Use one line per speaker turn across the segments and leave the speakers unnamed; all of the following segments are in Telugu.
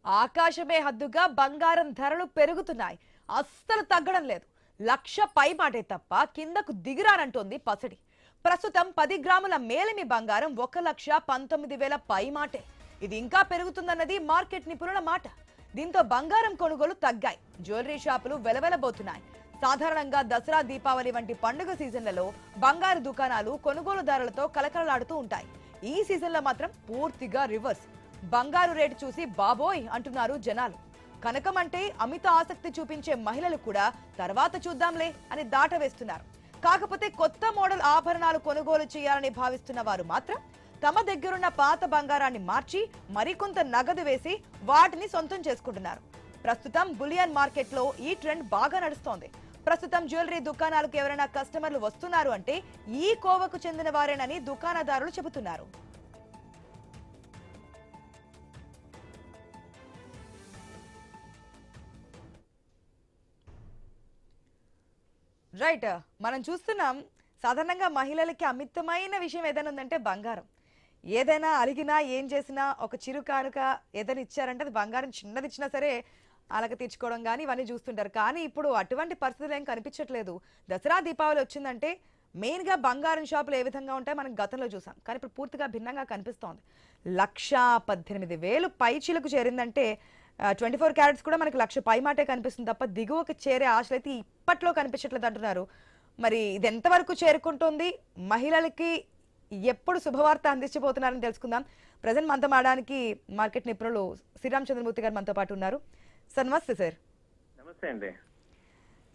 ఆకాశమే హద్దుగా బంగారం ధరలు పెరుగుతున్నాయి. అస్సలు తగ్గడం లేదు. 1,00,000 పై మాటే తప్ప కిందకు దిగిరానంటోంది పసిడి. ప్రస్తుతం 10 గ్రాముల మేలిమి బంగారం 1,19,000 పై మాటే. ఇది ఇంకా పెరుగుతుందన్నది మార్కెట్ నిపుణుల మాట. దీంతో బంగారం కొనుగోలు తగ్గాయి. జ్యువెలరీ షాపులు వెలవెలబోతున్నాయి. సాధారణంగా దసరా, దీపావళి వంటి పండుగ సీజన్లలో బంగారు దుకాణాలు కొనుగోలుదారులతో కలకలలాడుతూ ఉంటాయి. ఈ సీజన్లో మాత్రం పూర్తిగా రివర్స్. బంగారు రేటు చూసి బాబోయ్ అంటున్నారు జనాలు. కనకం అంటే అమిత ఆసక్తి చూపించే మహిళలు కూడా తర్వాత చూద్దాంలే అని దాట వేస్తున్నారు. కాకపోతే కొత్త మోడల్ ఆభరణాలు కొనుగోలు చేయాలని భావిస్తున్న వారు మాత్రం తమ దగ్గరున్న పాత బంగారాన్ని మార్చి మరికొంత నగదు వేసి వాటిని సొంతం చేసుకుంటున్నారు. ప్రస్తుతం బులియన్ మార్కెట్లో ఈ ట్రెండ్ బాగా నడుస్తోంది. ప్రస్తుతం జ్యువెలరీ దుకాణాలకు ఎవరైనా కస్టమర్లు వస్తున్నారు అంటే ఈ కోవకు చెందిన వారేనని దుకాణదారులు చెబుతున్నారు. రైట్, మనం చూస్తున్నాం సాధారణంగా మహిళలకి అమితమైన విషయం ఏదైనా ఉందంటే బంగారం. ఏదైనా అలిగినా ఏం చేసినా ఒక చిరు కానుక ఏదైనా ఇచ్చారంటే అది బంగారం చిన్నది ఇచ్చినా సరే అలాగ తీర్చుకోవడం కానీ ఇవన్నీ చూస్తుంటారు. కానీ ఇప్పుడు అటువంటి పరిస్థితులు ఏం కనిపించట్లేదు. దసరా, దీపావళి వచ్చిందంటే మెయిన్గా బంగారం షాపులు ఏ విధంగా ఉంటాయో మనం గతంలో చూసాం. కానీ ఇప్పుడు పూర్తిగా భిన్నంగా కనిపిస్తోంది. 1,18,000 పై చిలుకు చేరిందంటే 24 క్యారెట్స్ కూడా మనకి 1,00,000 పై మాటే కనిపిస్తుంది తప్ప దిగువకి చేరే ఆశలు అయితే ఇప్పట్లో కనిపించట్లేదు అంటున్నారు. మరి ఇది ఎంతవరకు చేరుకుంటుంది, మహిళలకి ఎప్పుడు శుభవార్త అందించబోతున్నారని తెలుసుకుందాం. ప్రజెంట్ మనతో మాడడానికి మార్కెట్ నిపుణులు శ్రీరామ్ చంద్రమూర్తి గారు మనతో పాటు ఉన్నారు. సార్ నమస్తే. సార్
నమస్తే అండి.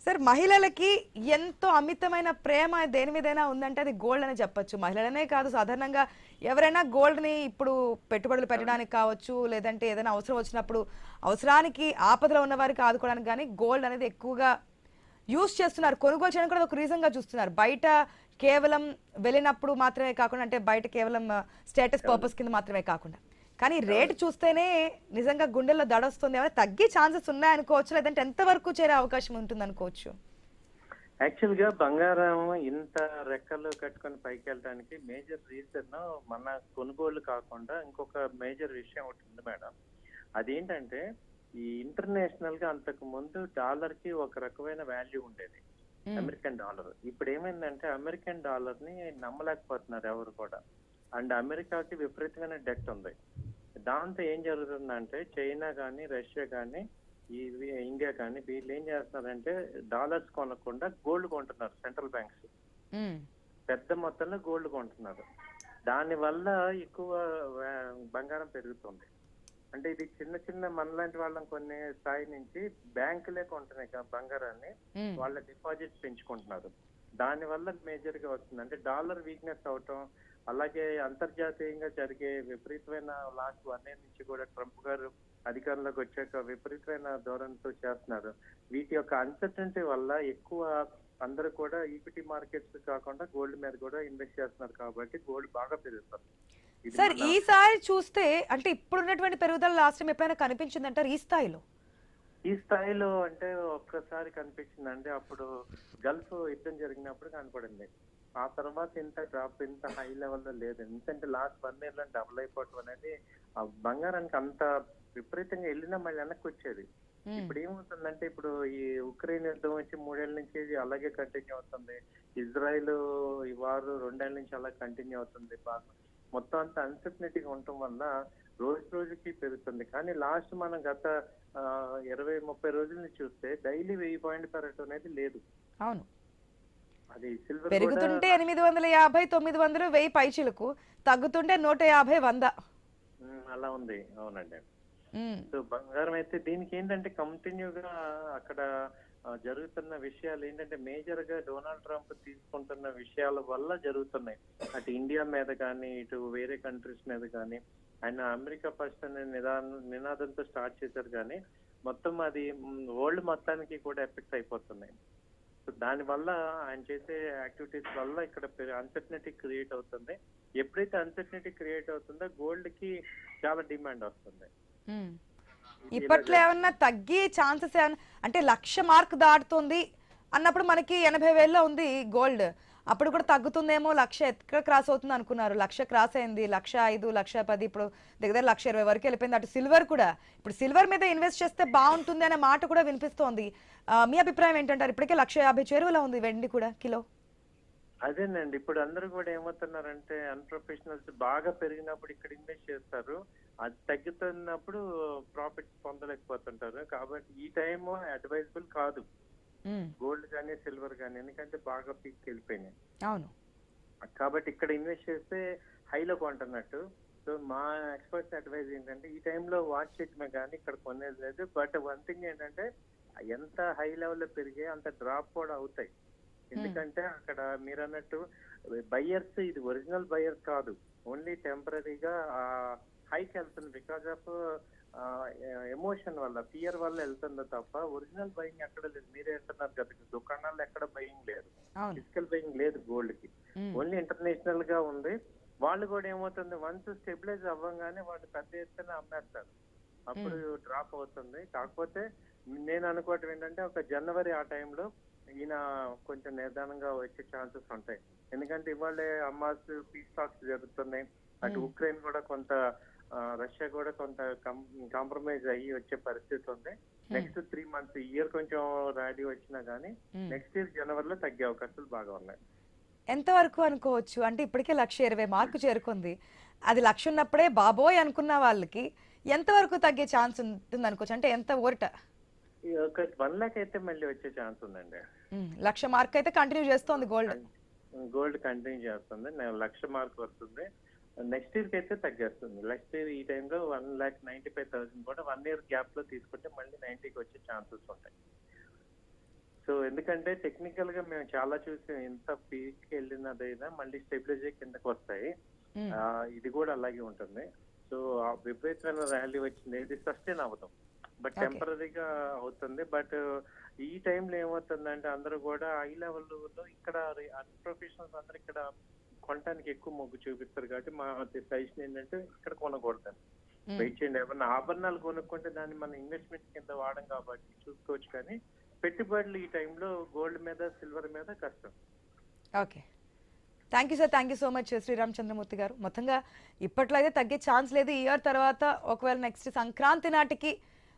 సార్, మహిళలకి ఎంతో అమితమైన ప్రేమ దేని మీదైనా ఉందంటే అది గోల్డ్ అని చెప్పొచ్చు. మహిళలనే కాదు, సాధారణంగా ఎవరైనా గోల్డ్ని ఇప్పుడు పెట్టుబడులు పెట్టడానికి కావచ్చు, లేదంటే ఏదైనా అవసరం వచ్చినప్పుడు అవసరానికి ఆపదలో ఉన్న వారికి ఆదుకోవడానికి కానీ గోల్డ్ అనేది ఎక్కువగా యూజ్ చేస్తున్నారు. కొనుగోలు చేయడం కూడా ఒక రీజన్గా చూస్తున్నారు. బయట కేవలం వెళ్ళినప్పుడు మాత్రమే కాకుండా, అంటే బయట కేవలం స్టేటస్ పర్పస్ కింద మాత్రమే కాకుండా, కానీ రేటు చూస్తేనే నిజంగా గుండెల్లో దడొస్తుంది. ఏమైనా తగ్గే ఛాన్సెస్ ఉన్నాయనుకోవచ్చు, లేదంటే ఎంతవరకు చేరే అవకాశం ఉంటుంది అనుకోవచ్చు?
యాక్చువల్ గా బంగారం ఇంత రెక్కలు కట్టుకొని పైకి వెళ్ళడానికి మేజర్ రీజన్ మన కొనుగోలు కాకుండా ఇంకొక మేజర్ విషయం ఒకటి ఉంది మేడం. అదేంటంటే ఈ ఇంటర్నేషనల్ గా అంతకు ముందు డాలర్ కి ఒక రకమైన వాల్యూ ఉండేది, అమెరికన్ డాలర్. ఇప్పుడు ఏమైందంటే అమెరికన్ డాలర్ ని నమ్మలేకపోతున్నారు ఎవరు కూడా. అండ్ అమెరికాకి విపరీతమైన డెట్ ఉంది. దాంతో ఏం జరుగుతుందంటే చైనా కానీ, రష్యా కానీ, ఇండియా కానీ వీళ్ళు ఏం చేస్తున్నారంటే డాలర్స్ కొనకుండా గోల్డ్ కొంటున్నారు. సెంట్రల్ బ్యాంక్స్ పెద్ద మొత్తంలో గోల్డ్ కొంటున్నారు. దాని వల్ల ఎక్కువ బంగారం పెరుగుతుంది. అంటే ఇది చిన్న చిన్న మనలాంటి వాళ్ళం కొన్ని స్థాయి నుంచి బ్యాంకులే కొంటున్నాయి బంగారాన్ని, వాళ్ళ డిపాజిట్స్ పెంచుకుంటున్నారు. దాని వల్ల మేజర్ గా వస్తుంది. అంటే డాలర్ వీక్నెస్ అవటం, అలాగే అంతర్జాతీయంగా జరిగే విపరీతమైన లాస్ట్ 1 year నుంచి కూడా ట్రంప్ గారు అధికారంలోకి వచ్చాక విపరీతమైన ధోరణితో చేస్తున్నారు. వీటి యొక్క అన్సర్టనిటీ వల్ల ఎక్కువ అందరూ కూడా ఈక్విటీ మార్కెట్స్ కాకుండా గోల్డ్ మీద కూడా ఇన్వెస్ట్ చేస్తున్నారు. కాబట్టి గోల్డ్ బాగా పెరుగుతుంది.
సార్, ఈసారి చూస్తే అంటే ఇప్పుడున్నటువంటి పెరుగుదల లాస్ట్ టైం ఎప్పుడైనా కనిపించిందంటారు ఈ స్థాయిలో?
ఈ స్థాయిలో అంటే ఒక్కసారి కనిపించిందండి. అప్పుడు గల్ఫ్ యుద్ధం జరిగినప్పుడు కనపడింది. ఆ తర్వాత ఇంత డ్రాప్ ఇంత హై లెవెల్లో లేదు. ఎందుకంటే లాస్ట్ 1 year లో డబుల్ అయిపోవటం అనేది ఆ బంగారానికి అంత విపరీతంగా వెళ్ళినా మళ్ళీ వెనక్కి వచ్చేది. ఇప్పుడు ఏమవుతుందంటే ఇప్పుడు ఈ ఉక్రెయిన్ యుద్ధం వచ్చి 3 ఏళ్ల నుంచి అలాగే కంటిన్యూ అవుతుంది. ఇజ్రాయెల్ ఈ వారు 2 ఏళ్ల నుంచి అలా కంటిన్యూ అవుతుంది. మొత్తం అంతా అన్సర్టనిటీగా ఉండటం వల్ల రోజు రోజుకి పెరుగుతుంది. కానీ లాస్ట్ మనం గత 20-30 రోజులని చూస్తే డైలీ 1000 పాయింట్ పెరగటం అనేది లేదు.
అవును,
అది సిల్వర్
పెరుగుతుంటే 850, 900, 1000 పైచిలకు, తగ్గుతుంటే 150, 100
అలా ఉంది. అవునండి. సో బంగారం అయితే దీనికి ఏంటంటే కంటిన్యూగా అక్కడ జరుగుతున్న విషయాలు ఏంటంటే మేజర్ గా డొనాల్డ్ ట్రంప్ తీసుకుంటున్న విషయాల వల్ల జరుగుతున్నాయి. అటు ఇండియా మీద కానీ, ఇటు వేరే కంట్రీస్ మీద కానీ. ఆయన అమెరికా ఫస్ట్ అనే నినాదంతో స్టార్ట్ చేశారు, కానీ మొత్తం అది వరల్డ్ మొత్తానికి కూడా ఎఫెక్ట్ అయిపోతున్నాయి. సో దాని వల్ల ఆయన చేసే యాక్టివిటీస్ వల్ల ఇక్కడ అన్సర్టనిటీ క్రియేట్ అవుతుంది. ఎప్పుడైతే అన్సర్టనిటీ క్రియేట్ అవుతుందో గోల్డ్ కి చాలా డిమాండ్ వస్తుంది.
ఇప్పట్లో ఏమన్నా తగ్గే ఛాన్సెస్ ఏమన్నా, అంటే 1,00,000 మార్క్ దాటుతుంది అన్నప్పుడు మనకి 80,000లో ఉంది గోల్డ్. అప్పుడు కూడా తగ్గుతుందేమో, 1,00,000 ఎక్కడ క్రాస్ అవుతుంది అనుకున్నారు. 1,00,000 క్రాస్ అయింది, 1,05,000, 1,10,000, ఇప్పుడు దగ్గర 1,20,000 వరకు వెళ్ళిపోయింది. అటు సిల్వర్ కూడా, ఇప్పుడు సిల్వర్ మీద ఇన్వెస్ట్ చేస్తే బాగుంటుంది అనే మాట కూడా వినిపిస్తోంది. మీ అభిప్రాయం ఏంటంటారు? ఇప్పటికే 1,50,000 చేరువలో ఉంది వెండి కూడా కిలో.
అదేనండి, ఇప్పుడు అందరూ కూడా ఏమవుతున్నారంటే అన్ప్రొఫెషనల్స్ బాగా పెరిగినప్పుడు ఇక్కడ ఇన్వెస్ట్ చేస్తారు, అది తగ్గుతున్నప్పుడు ప్రాఫిట్స్ పొందలేకపోతుంటారు. కాబట్టి ఈ టైం అడ్వైజబుల్ కాదు గోల్డ్ కానీ సిల్వర్ కానీ, ఎందుకంటే బాగా పీక్ వెళ్ళిపోయినాయి.
అవును,
కాబట్టి ఇక్కడ ఇన్వెస్ట్ చేస్తే హైలో కొంటున్నట్టు. సో మా ఎక్స్పర్ట్స్ అడ్వైజ్ ఏంటంటే ఈ టైంలో వాచ్ చేయటమే కానీ ఇక్కడ కొనేది లేదు. బట్ వన్ థింగ్ ఏంటంటే ఎంత హై లెవెల్లో పెరిగాయి అంత డ్రాప్ కూడా అవుతాయి. ఎందుకంటే అక్కడ మీరు అన్నట్టు బయ్యర్స్, ఇది ఒరిజినల్ బయ్యర్స్ కాదు, ఓన్లీ టెంపరీగా హైకి వెళ్తుంది బికాస్ ఆఫ్ ఎమోషన్ వల్ల, ఫియర్ వల్ల వెళ్తుందో తప్ప ఒరిజినల్ బయింగ్ ఎక్కడ లేదు. మీరే అంటున్నారు కదా, దుకాణాల్లో ఎక్కడ బయింగ్ లేదు, ఫిజికల్ బయింగ్ లేదు గోల్డ్ కి, ఓన్లీ ఇంటర్నేషనల్ గా ఉంది. వాళ్ళు కూడా ఏమవుతుంది, వన్స్ స్టెబిలైజ్ అవ్వగానే వాళ్ళు పెద్ద ఎత్తున అమ్మేస్తారు, అప్పుడు డ్రాప్ అవుతుంది. కాకపోతే నేను అనుకోవటం ఏంటంటే ఒక జనవరి ఆ టైంలో ఈయన కొంచెం నిదానంగా వచ్చే ఛాన్సెస్ ఉంటాయి. ఎందుకంటే ఇవాళ అమ్మాస్ పీస్ టాక్స్ జరుగుతున్నాయి, అటు ఉక్రెయిన్ కూడా కొంత, రష్యా కూడా కొంత కాంప్రమైజ్ అయ్యి వచ్చే పరిస్థితి ఉంది. నెక్స్ట్ 3 months, ఇయర్ కొంచెం ర్యాలీ వచ్చినా గానీ నెక్స్ట్ ఇయర్ జనవరిలో తగ్గే అవకాశాలు బాగా ఉన్నాయి.
ఎంత వరకు అనుకోవచ్చు? అంటే ఇప్పటికే 1,20,000 మార్కు చేరుకుంది. అది 1,00,000 ఉన్నప్పుడే బాబోయ్ అనుకున్న వాళ్ళకి ఎంత వరకు తగ్గే ఛాన్స్ ఉంటుంది అనుకోవచ్చు? అంటే ఎంత ఓరట?
ఒక 1 lakh అయితే మళ్ళీ వచ్చే ఛాన్స్ ఉందండి.
1,00,000 మార్క్ అయితే కంటిన్యూ చేస్తోంది
గోల్డ్ కంటిన్యూ చేస్తుంది, 1,00,000 మార్క్ వస్తుంది. నెక్స్ట్ ఇయర్ కి అయితే తగ్గేస్తుంది. నెక్స్ట్ ఇయర్ ఈ టైంలో 1,95,000 కూడా 1 year గ్యాప్ లో తీసుకుంటే మళ్ళీ 90కి వచ్చే ఛాన్సెస్ ఉంటాయి. సో ఎందుకంటే టెక్నికల్ గా మేము చాలా చూసాం, ఎంత పీక్ వెళ్ళినదైనా మళ్ళీ స్టెబిలైజ్ కిందకి వస్తాయి. ఇది కూడా అలాగే ఉంటుంది. సో ఆ విపరీతమైన ర్యాలీ వచ్చింది, ఇది సస్టైన్ అవ్వదు, బట్ టెంపరీగా అవుతుంది. బట్ ఈ టైంలో ఏమవుతుందంటే అందరూ కూడా హై లెవెల్లో ఇక్కడ అన్ప్రొఫెషనల్స్ అందరూ ఇక్కడ కొనడానికి ఎక్కువ మొగ్గు చూపిస్తారు. కాబట్టి మా సజెషన్ ఏంటంటే ఇక్కడ కొనకూడదని వెయిట్ చేయండి. ఏమన్నా ఆభరణాలు కొనుక్కుంటే దాన్ని మన ఇన్వెస్ట్మెంట్ కింద వాడడం కాబట్టి చూసుకోవచ్చు, కానీ పెట్టుబడులు ఈ టైంలో గోల్డ్ మీద సిల్వర్ మీద కష్టం.
Okay, thank you sir, thank you so much Sriramachandramurthy గారు. మొత్తంగా ఇప్పట్లో అయితే తగ్గే ఛాన్స్ లేదు. ఈ ఇయర్ తర్వాత ఒకవేళ నెక్స్ట్ సంక్రాంతి నాటికి